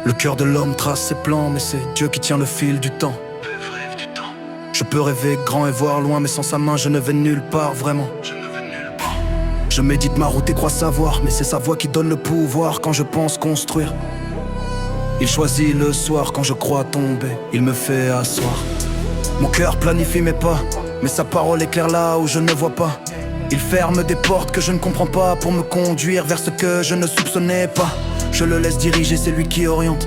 Le cœur de l'homme trace ses plans, mais c'est Dieu qui tient le fil du temps. Je peux rêver grand et voir loin, mais sans sa main je ne vais nulle part vraiment. Je médite ma route et crois savoir, mais c'est sa voix qui donne le pouvoir quand je pense construire. Il choisit le soir quand je crois tomber, il me fait asseoir. Mon cœur planifie mes pas, mais sa parole éclaire là où je ne vois pas. Il ferme des portes que je ne comprends pas pour me conduire vers ce que je ne soupçonnais pas. Je le laisse diriger, c'est lui qui oriente.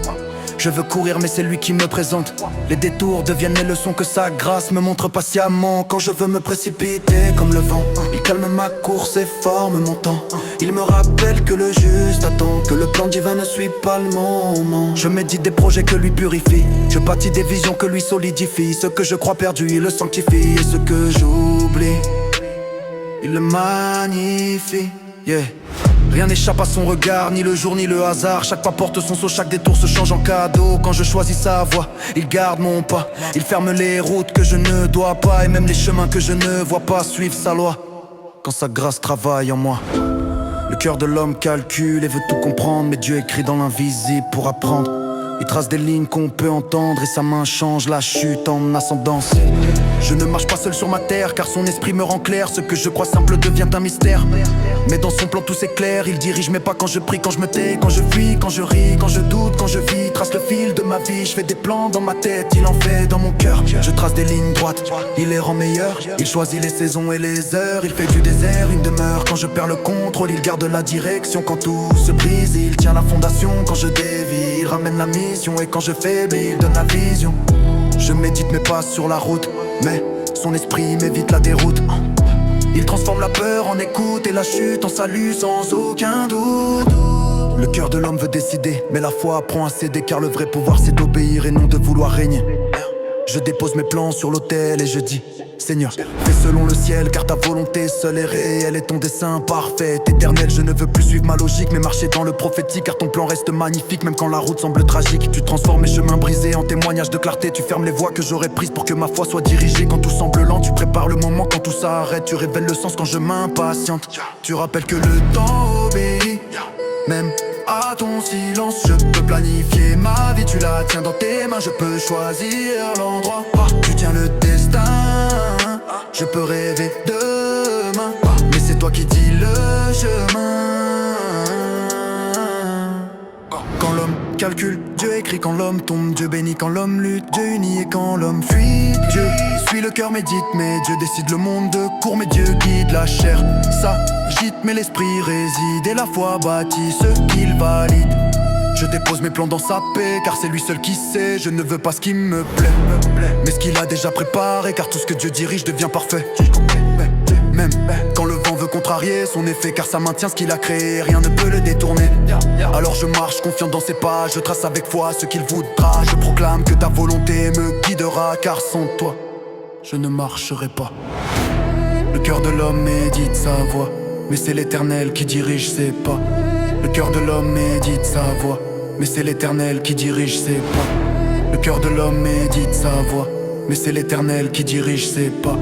Je veux courir mais c'est lui qui me présente. Les détours deviennent les leçons que sa grâce me montre patiemment. Quand je veux me précipiter comme le vent, il calme ma course et forme mon temps. Il me rappelle que le juste attend, que le plan divin ne suit pas le moment. Je médite des projets que lui purifient, je bâtis des visions que lui solidifient. Ce que je crois perdu, il le sanctifie, et ce que j'oublie, il le magnifie, yeah. Rien n'échappe à son regard, ni le jour ni le hasard. Chaque pas porte son sceau, chaque détour se change en cadeau. Quand je choisis sa voie, il garde mon pas. Il ferme les routes que je ne dois pas, et même les chemins que je ne vois pas, suivre sa loi quand sa grâce travaille en moi. Le cœur de l'homme calcule et veut tout comprendre, mais Dieu écrit dans l'invisible pour apprendre. Il trace des lignes qu'on peut entendre, et sa main change la chute en ascendance. Je ne marche pas seul sur ma terre, car son esprit me rend clair. Ce que je crois simple devient un mystère, mais dans son plan tout s'éclaire. Il dirige mes pas quand je prie, quand je me tais, quand je fuis, quand je ris, quand je doute, quand je vis. Trace le fil de ma vie, je fais des plans dans ma tête, il en fait dans mon cœur. Je trace des lignes droites, il les rend meilleures. Il choisit les saisons et les heures, il fait du désert une demeure. Quand je perds le contrôle, il garde la direction. Quand tout se brise, il tient la fondation. Quand je dévie, il ramène la mission. Et quand je faiblis, il donne la vision. Je médite mes pas sur la route, mais son esprit m'évite la déroute. Il transforme la peur en écoute et la chute en salut sans aucun doute. Le cœur de l'homme veut décider, mais la foi apprend à céder, car le vrai pouvoir c'est d'obéir et non de vouloir régner. Je dépose mes plans sur l'autel et je dis: Seigneur, fais selon le ciel, car ta volonté seule est réelle et ton dessein parfait, éternel. Je ne veux plus suivre ma logique, mais marcher dans le prophétique, car ton plan reste magnifique, même quand la route semble tragique. Tu transformes mes chemins brisés en témoignages de clarté. Tu fermes les voies que j'aurais prises pour que ma foi soit dirigée. Quand tout semble lent, tu prépares le moment quand tout s'arrête. Tu révèles le sens quand je m'impatiente. Tu rappelles que le temps obéit, même à ton silence. Je peux planifier ma vie, tu la tiens dans tes mains. Je peux choisir l'endroit, tu tiens le destin. Je peux rêver demain, mais c'est toi qui dis le chemin. Quand l'homme calcule, Dieu écrit. Quand l'homme tombe, Dieu bénit. Quand l'homme lutte, Dieu unit. Et quand l'homme fuit, Dieu suit. Le cœur médite, mais Dieu décide. Le monde de court, mais Dieu guide. La chair s'agite, mais l'esprit réside, et la foi bâtit ce qu'il valide. Je dépose mes plans dans sa paix, car c'est lui seul qui sait. Je ne veux pas ce qui me plaît, mais ce qu'il a déjà préparé, car tout ce que Dieu dirige devient parfait. Même quand le vent veut contrarier son effet, car ça maintient ce qu'il a créé, rien ne peut le détourner. Alors je marche confiant dans ses pas, je trace avec foi ce qu'il voudra. Je proclame que ta volonté me guidera, car sans toi, je ne marcherai pas. Le cœur de l'homme médite sa voix, mais c'est l'Éternel qui dirige ses pas. Le cœur de l'homme médite sa voix, mais c'est l'Éternel qui dirige ses pas. Le cœur de l'homme médite sa voix, mais c'est l'Éternel qui dirige ses pas.